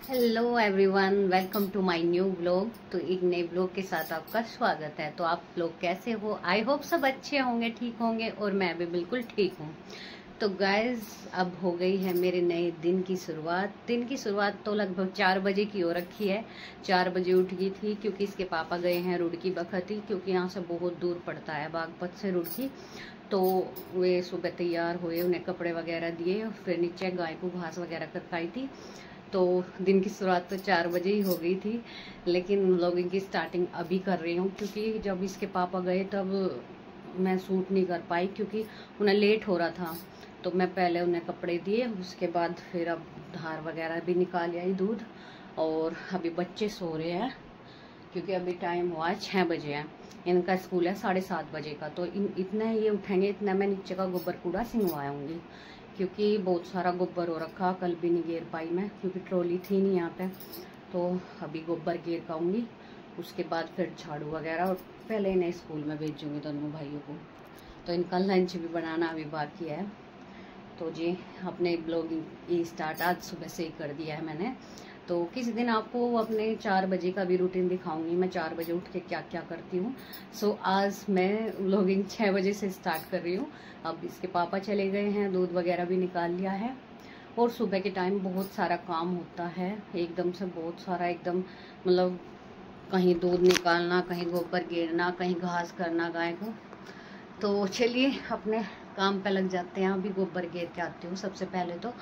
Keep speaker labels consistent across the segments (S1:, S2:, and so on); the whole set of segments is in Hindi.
S1: Hello everyone, welcome to my new blog. तो एक नए ब्लॉग के साथ आपका स्वागत है। तो आप लोग कैसे हो? आई होप सब अच्छे होंगे, ठीक होंगे, और मैं भी बिल्कुल ठीक हूँ। तो गाइज, अब हो गई है मेरे नए दिन की शुरुआत। दिन की शुरुआत तो लगभग 4 बजे की हो रखी है। 4 बजे उठ गई थी क्योंकि इसके पापा गए हैं रुड़की बखती, क्योंकि यहाँ से बहुत दूर पड़ता है बागपत से रुड़की। तो वे सुबह तैयार हुए, उन्हें कपड़े वगैरह दिए, फिर नीचे गाय को घास वगैरह करवाई थी। तो दिन की शुरुआत तो 4 बजे ही हो गई थी, लेकिन व्लॉगिंग की स्टार्टिंग अभी कर रही हूँ क्योंकि जब इसके पापा गए तब मैं शूट नहीं कर पाई क्योंकि उन्हें लेट हो रहा था। तो मैं पहले उन्हें कपड़े दिए, उसके बाद फिर अब धार वगैरह भी निकाल आई, दूध। और अभी बच्चे सो रहे हैं क्योंकि अभी टाइम हुआ है 6 बजे है। इनका स्कूल है 7:30 बजे का। तो इतना ये उठेंगे, इतना मैं नीचे का गोबर कूड़ा सिंगवाऊंगी क्योंकि बहुत सारा गोबर हो रखा। कल भी नहीं घेर पाई मैं क्योंकि ट्रॉली थी नहीं यहाँ पे। तो अभी गोबर घेर पाऊंगी, उसके बाद फिर झाड़ू वगैरह, और पहले इन्हें स्कूल में भेजूंगी दोनों भाइयों को। तो इनका लंच भी बनाना अभी बाकी है। तो जी, अपने ब्लॉगिंग स्टार्ट आज सुबह से ही कर दिया है मैंने। तो किसी दिन आपको अपने 4 बजे का भी रूटीन दिखाऊंगी, मैं 4 बजे उठ के क्या क्या करती हूँ। सो आज मैं व्लॉगिंग 6 बजे से स्टार्ट कर रही हूँ। अब इसके पापा चले गए हैं, दूध वगैरह भी निकाल लिया है। और सुबह के टाइम बहुत सारा काम होता है, एकदम से बहुत सारा, एकदम मतलब कहीं दूध निकालना, कहीं गोबर घेरना, कहीं घास करना गाय को। तो चलिए अपने काम पे लग जाते हैं। अभी गोबर घेर के आती हूँ सबसे पहले तो।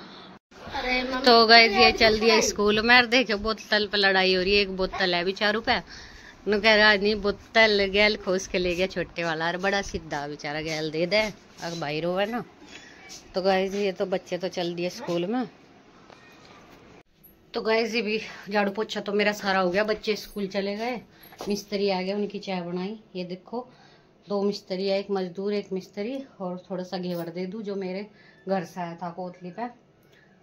S1: तो गाइस, ये चल दिया स्कूल में। देखो बोतल पे लड़ाई हो रही है। एक बोतल है बेचारू पे, नु कह रहा नहीं बोतल गैल खोस के ले गया छोटे वाला, और बड़ा सीधा बेचारा गैल दे दे, अब भाई रो है ना। तो गाइस, ये तो बच्चे तो चल दिए स्कूल में। तो गाइस, ये भी झाड़ू पोछा तो मेरा सारा हो गया, बच्चे स्कूल चले गए, मिस्त्री आ गए, उनकी चाय बनाई। ये देखो 2 मिस्त्री है, एक मजदूर एक मिस्त्री। और थोड़ा सा घेवर दे दूं जो मेरे घर से आया था कोतली पे।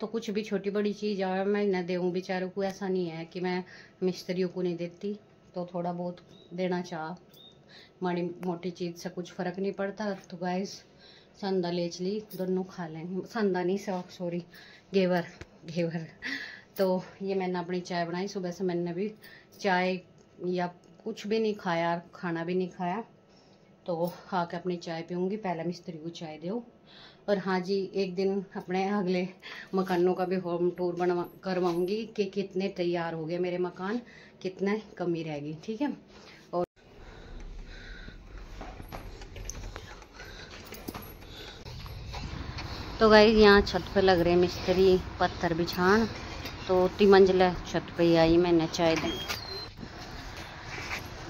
S1: तो कुछ भी छोटी बड़ी चीज़ आए मैं न दूँ बेचारों को, ऐसा नहीं है कि मैं मिस्त्रियों को नहीं देती। तो थोड़ा बहुत देना चाह, माड़ी मोटी चीज़ से कुछ फ़र्क नहीं पड़ता। तो गाइस, संदा लेच ली, दोनों खा लेंगे। संदा नहीं, सॉरी, घेवर घेवर। तो ये मैंने अपनी चाय बनाई। सुबह से मैंने भी चाय या कुछ भी नहीं खाया, खाना भी नहीं खाया। तो आके अपनी चाय पीऊँगी, पहले मिस्त्री को चाय दो। और हाँ जी, एक दिन अपने अगले मकानों का भी होम टूर बनवा करवाऊँगी कि कितने तैयार हो गए मेरे मकान, कितने कमी रह गई, ठीक है। और तो गाइस, यहाँ छत पे लग रहे मिस्त्री पत्थर बिछान। तो 3 मंजिला छत पे ही आई मैंने चाय दी।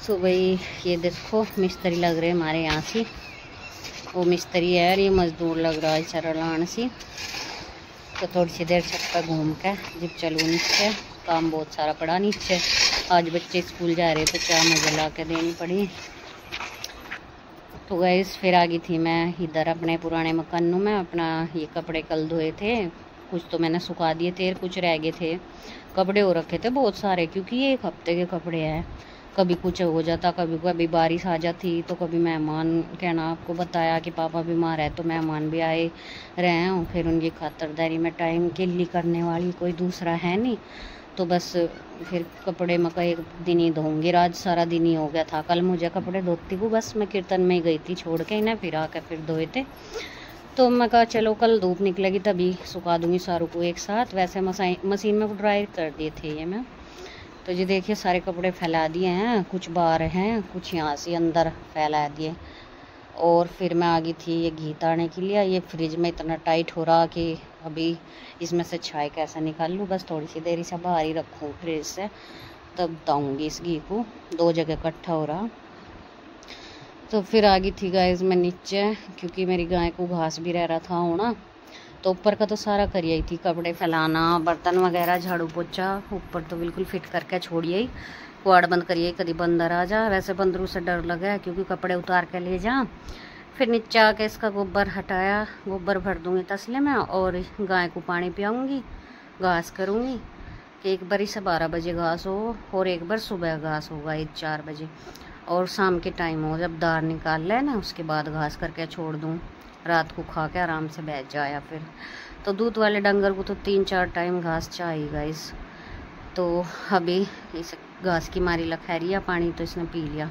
S1: तो भाई ये देखो मिस्त्री लग रहे हमारे यहाँ से। वो मिस्त्री है और ये मजदूर लग रहा है चरलान सी। तो थोड़ी सी देर छत पर घूम के जब चलूँ नीचे, काम बहुत सारा पड़ा नीचे। आज बच्चे स्कूल जा रहे तो चाय मुझे ला के देनी पड़ी। तो गैस, फिर आ गई थी मैं इधर अपने पुराने मकानों में। अपना ये कपड़े कल धोए थे, कुछ तो मैंने सुखा दिए थे, कुछ रह गए थे। कपड़े हो रखे थे बहुत सारे क्योंकि ये 1 हफ्ते के कपड़े हैं। कभी कुछ हो जाता, कभी कभी बारिश आ जाती, तो कभी मेहमान, कहना आपको बताया कि पापा बीमार है तो मेहमान भी आए रहे हैं। फिर उनकी खातरदारी में टाइम किल्ली करने वाली कोई दूसरा है नहीं। तो बस फिर कपड़े मैं एक दिन ही धोऊंगी। आज सारा दिन ही हो गया था। कल मुझे कपड़े धोती को बस मैं कीर्तन में ही गई थी छोड़ के इन्हें, फिर आकर फिर धोए थे। तो मैं कहा चलो कल धूप निकलेगी तभी सुखा दूंगी सारों को एक साथ। वैसे मशीन में ड्राई कर दिए थे ये मैं। तो ये देखिए सारे कपड़े फैला दिए हैं, कुछ बाहर हैं, कुछ यहाँ से अंदर फैला दिए। और फिर मैं आ गई थी ये घी तारने के लिए। ये फ्रिज में इतना टाइट हो रहा कि अभी इसमें से छाई कैसे निकाल लूँ। बस थोड़ी सी देर इसे बाहर ही रखूँ फ्रिज से, तब दाऊँगी इस घी को। 2 जगह इकट्ठा हो रहा। तो फिर आ गई थी गाइस मैं नीचे क्योंकि मेरी गाय को घास भी रह रहा था होना। तो ऊपर का तो सारा करी आई थी, कपड़े फैलाना, बर्तन वगैरह, झाड़ू पोछा। ऊपर तो बिल्कुल फिट करके छोड़िए, कुआड़ बंद करिए, कभी बंदर आ जा। वैसे बंदरों से डर लगा है क्योंकि कपड़े उतार के ले जा। फिर नीचे आके इसका गोबर हटाया, गोबर भर दूँगी तसले में और गाय को पानी पियाऊँगी, घास करूँगी कि एक बार से 12 बजे घास हो और एक बार सुबह घास होगा 4 बजे, और शाम के टाइम हो जब दार निकाल ले ना, उसके बाद घास करके छोड़ दूँ। रात को खा के आराम से बैठ जाया फिर। तो दूध वाले डंगर को तो 3-4 टाइम घास चाहिए गाइस। तो अभी इस घास की मारी लखैरिया पानी तो इसने पी लिया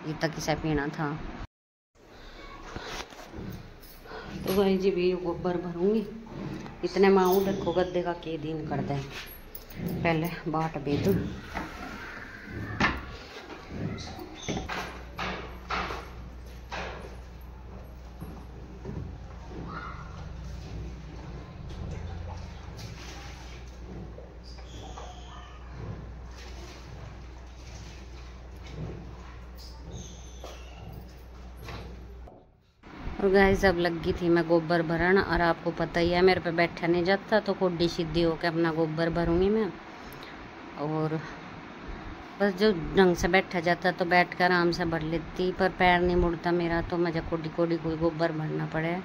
S1: जितना किसे पीना था। तो भाई जी भी गोबर भरूंगी इतने माऊँ देखो गद्दे का के दिन कर दे पहले बाट बेदू। और गाइस अब लगी थी मैं गोबर भरन और आपको पता ही है मेरे पे बैठा नहीं जाता तो कोडी सीधी होकर अपना गोबर भरूंगी मैं। और बस जो ढंग से बैठा जाता तो बैठ कर आराम से भर लेती पर पैर नहीं मुड़ता मेरा तो मुझे कोडी कोडी कोई गोबर भरना पड़े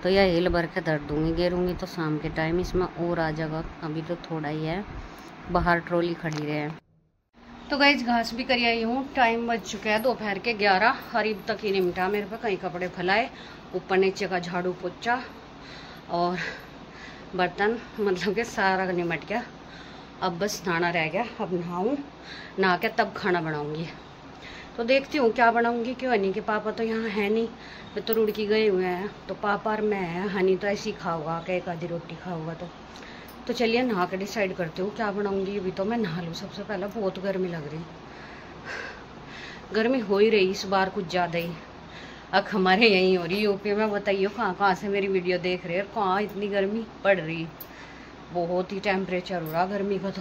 S1: तो यह हिल भर के धर दूँगी गेरूँगी तो शाम के टाइम इसमें और आ जाएगा। अभी तो थोड़ा ही है बाहर ट्रॉली खड़ी रहे। तो गाइस घास भी करी आई हूँ टाइम बज चुका है दोपहर के 11 करीब तक ही निपटा मेरे पे कहीं कपड़े फैलाए ऊपर नीचे का झाड़ू पोछा और बर्तन मतलब कि सारा निमट गया। अब बस नहाना रह गया अब नहाऊँ नहा के तब खाना बनाऊँगी। तो देखती हूँ क्या बनाऊँगी क्यों नहीं कि पापा तो यहाँ है नहीं वे तो रुड़की गए हुए हैं तो पापा और मैं हनी तो ऐसे ही खाऊंगा कि एक आधी रोटी खाऊंगा। तो चलिए नहा के डिसाइड करती हूँ क्या बनाऊंगी। अभी तो मैं नहा लूँ सबसे पहले बहुत गर्मी लग रही गर्मी हो ही रही इस बार कुछ ज़्यादा ही। अब हमारे यहीं हो रही यूपी में बताइए कहाँ कहाँ से मेरी वीडियो देख रहे हैं कहाँ इतनी गर्मी पड़ रही बहुत ही टेम्परेचर हो रहा गर्मी का।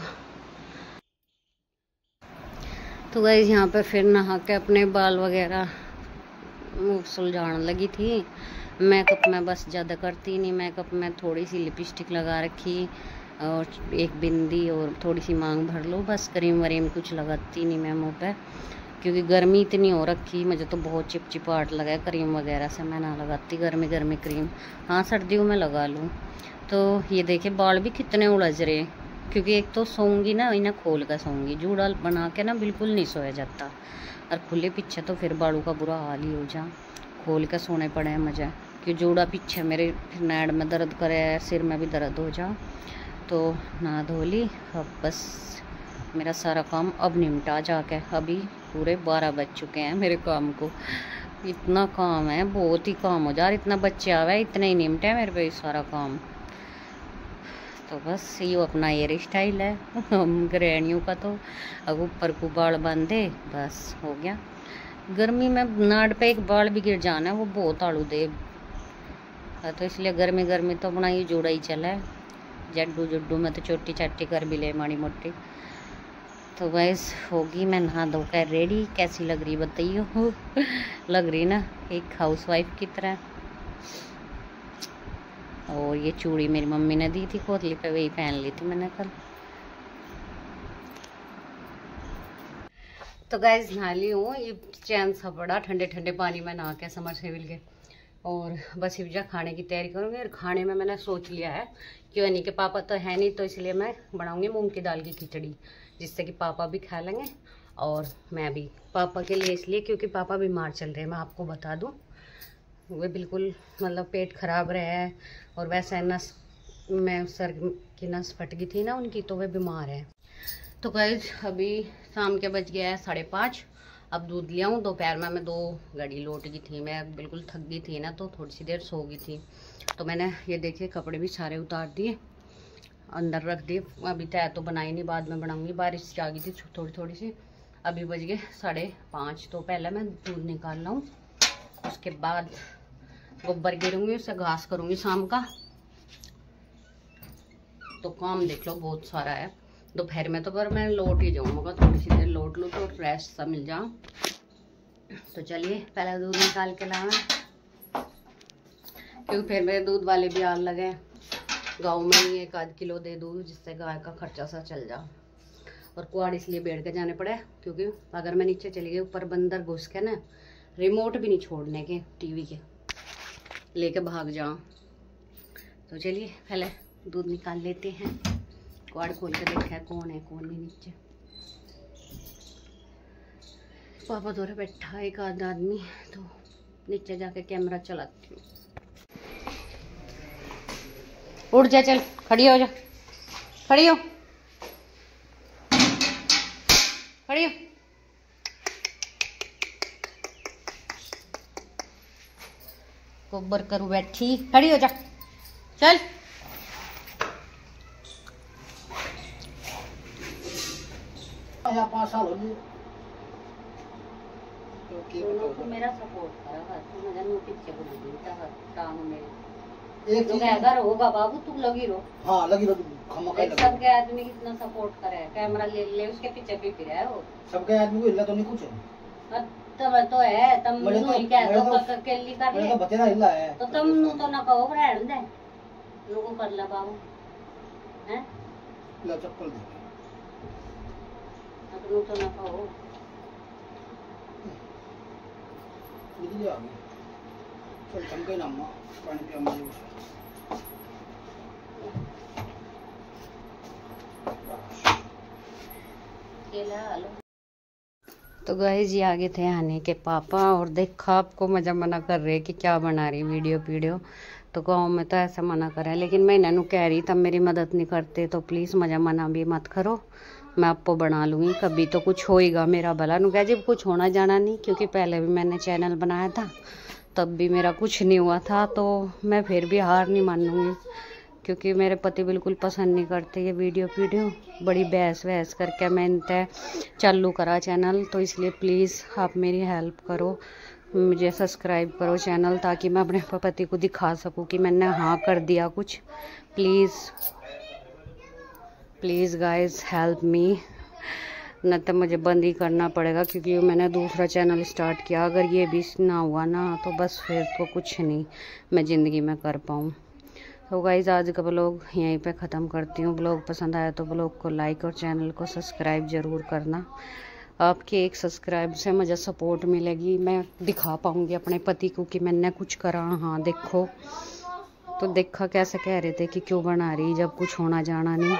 S1: तो गाइस यहाँ पे फिर नहा के अपने बाल वगैरह सुलझाने लगी थी। मेकअप में बस ज़्यादा करती नहीं मेकअप में थोड़ी सी लिपस्टिक लगा रखी और एक बिंदी और थोड़ी सी मांग भर लो बस क्रीम वरीम कुछ लगाती नहीं मैं मुँह पे क्योंकि गर्मी इतनी हो रखी मुझे तो बहुत चिपचिपाहट लगा क्रीम वगैरह से मैं ना लगाती गर्मी गर्मी क्रीम। हाँ सर्दियों में लगा लूँ। तो ये देखिए बाल भी कितने उलझ रहे क्योंकि एक तो सोऊंगी ना इन्हें खोल कर सोऊंगी जूड़ा बना के ना बिल्कुल नहीं सोया जाता और खुले पीछे तो फिर बालों का बुरा हाल ही हो जा खोल के सोने पड़े मुझे कि जूड़ा पीछे मेरे फिर नाड़ में दर्द करे सिर में भी दर्द हो जा। तो ना धो ली अब बस मेरा सारा काम अब निपटा जाके अभी पूरे 12 बज चुके हैं मेरे काम को इतना काम है बहुत ही काम हो जा इतना बच्चे आवे इतने ही निपटे मेरे पे सारा काम। तो बस ये अपना हेयर स्टाइल है हम गृहिणियों का तो अब ऊपर को बाल बांधे बस हो गया। गर्मी में नाड़ पे एक बाल भी गिर जाना है वो बहुत आड़ू दे तो इसलिए गर्मी गर्मी तो अपना ये जोड़ा ही चला है जड्डू जुड्डू में तो छोटी चाटी कर भी ले माड़ी मोटी। तो बस होगी मैं नहा धो कर रेडी कैसी लग रही बताइए लग रही ना एक हाउसवाइफ की तरह। और ये चूड़ी मेरी मम्मी ने दी थी कोतली पे वही पहन ली थी मैंने कल। तो गाइस नहा ली हूँ ये चैन सा पड़ा ठंडे ठंडे पानी में नहा के समरसेबिल के और बस इब्जा खाने की तैयारी करूँगी। और खाने में मैंने सोच लिया है क्यों नहीं कि पापा तो है नहीं तो इसलिए मैं बनाऊँगी मूंग की दाल की खिचड़ी जिससे कि पापा भी खा लेंगे और मैं भी। पापा के लिए इसलिए क्योंकि पापा बीमार चल रहे हैं मैं आपको बता दूँ वे बिल्कुल मतलब पेट खराब रहे हैं और वैसे नस में सर की नस फट गई थी ना उनकी तो वे बीमार है। तो गाइस अभी शाम के बज गया है 5:30 अब दूध लिया हूँ। दोपहर में मैं 2 घड़ी लौट गई थी मैं बिल्कुल थक गई थी ना तो थोड़ी सी देर सो गई थी तो मैंने ये देखिए कपड़े भी सारे उतार दिए अंदर रख दिए। अभी तय तो बनाई नहीं बाद में बनाऊंगी बारिश आ गई थी थोड़ी थोड़ी सी। अभी बज गए 5:30 तो पहले मैं दूध निकाल रहा हूँ उसके बाद गोबर गिरूंगी उससे घास करूँगी शाम का। तो काम देख लो बहुत सारा है दोपहर में तो पर मैं लौट ही जाऊँगा थोड़ी सी देर लौट लूँ तो रेस्ट सा मिल जाऊँ। तो चलिए पहले दूध निकाल के लाना क्योंकि फिर मेरे दूध वाले भी आग लगे गाँव में ही 1 किलो दे दूँ जिससे गाय का खर्चा सा चल जाओ। और कुआड़ इसलिए बैठ के जाने पड़े क्योंकि अगर मैं नीचे चली गई ऊपर बंदर घुस के ना रिमोट भी नहीं छोड़ने के टीवी के लेके भाग जाओ। तो चलिए पहले दूध निकाल लेते हैं कुआड़ खोल के देखा है कौन नहीं नीचे। पापा दौरे बैठा एक आध आदमी तो नीचे जाके कैमरा चलाती हूँ। उठ जा चल खड़ी हो जा खड़ी हो खड़ी हो। गोबर करूँ बैठी, खड़ी हो जा, चल।
S2: या 5 साल हो गए
S1: तो मेरा सपोर्ट करा तू मुझे नो पीछे बना देता है टांग में
S2: एक
S1: तो अगर होगा बाबू तू लगी रहो।
S2: हाँ लगी रहो, खमका लगी।
S1: सबके आदमी कितना सपोर्ट करे, कैमरा ले ले उसके पीछे भी फिर है वो।
S2: सबके आदमी को हिला तो नहीं कुछ है।
S1: तब तो है तम नु ही कह दो अकेली कर ले
S2: तो बतेरा हिला है
S1: तो तुम नु तो ना कहो रहन दे लोगों कर ले बाबू हैं
S2: ला चप्पल दे
S1: नु तो ना कहो
S2: निकल आ गई। चल चमके ना अम्मा पानी पिया मुझे।
S1: तो गाइस ये आगे थे आने के पापा और देखा आपको मजा मना कर रहे कि क्या बना रही वीडियो। तो गाँव में तो ऐसा मना करे, लेकिन मैं इन्होंने कह रही तब मेरी मदद नहीं करते तो प्लीज़ मजा मना भी मत करो, मैं आपको बना लूँगी, कभी तो कुछ होएगा मेरा भला। नु कह जब कुछ होना जाना नहीं, क्योंकि पहले भी मैंने चैनल बनाया था तब भी मेरा कुछ नहीं हुआ था, तो मैं फिर भी हार नहीं मानूंगी, क्योंकि मेरे पति बिल्कुल पसंद नहीं करते ये वीडियो बड़ी बहस करके मैं इनते चालू करा चैनल। तो इसलिए प्लीज़ आप मेरी हेल्प करो, मुझे सब्सक्राइब करो चैनल, ताकि मैं अपने पति को दिखा सकूं कि मैंने हाँ कर दिया कुछ। प्लीज़ गाइस हेल्प मी, न तो मुझे बंद ही करना पड़ेगा, क्योंकि मैंने दूसरा चैनल स्टार्ट किया। अगर ये भी ना हुआ ना तो बस फिर तो कुछ नहीं मैं ज़िंदगी में कर पाऊँ। तो गाइज़ आज का ब्लॉग यहीं पे ख़त्म करती हूँ। ब्लॉग पसंद आया तो ब्लॉग को लाइक और चैनल को सब्सक्राइब ज़रूर करना। आपके एक सब्सक्राइब से मुझे सपोर्ट मिलेगी, मैं दिखा पाऊँगी अपने पति को कि मैंने कुछ करा। हाँ देखो, तो देखा कैसे कह रहे थे कि क्यों बना रही जब कुछ होना जाना नहीं।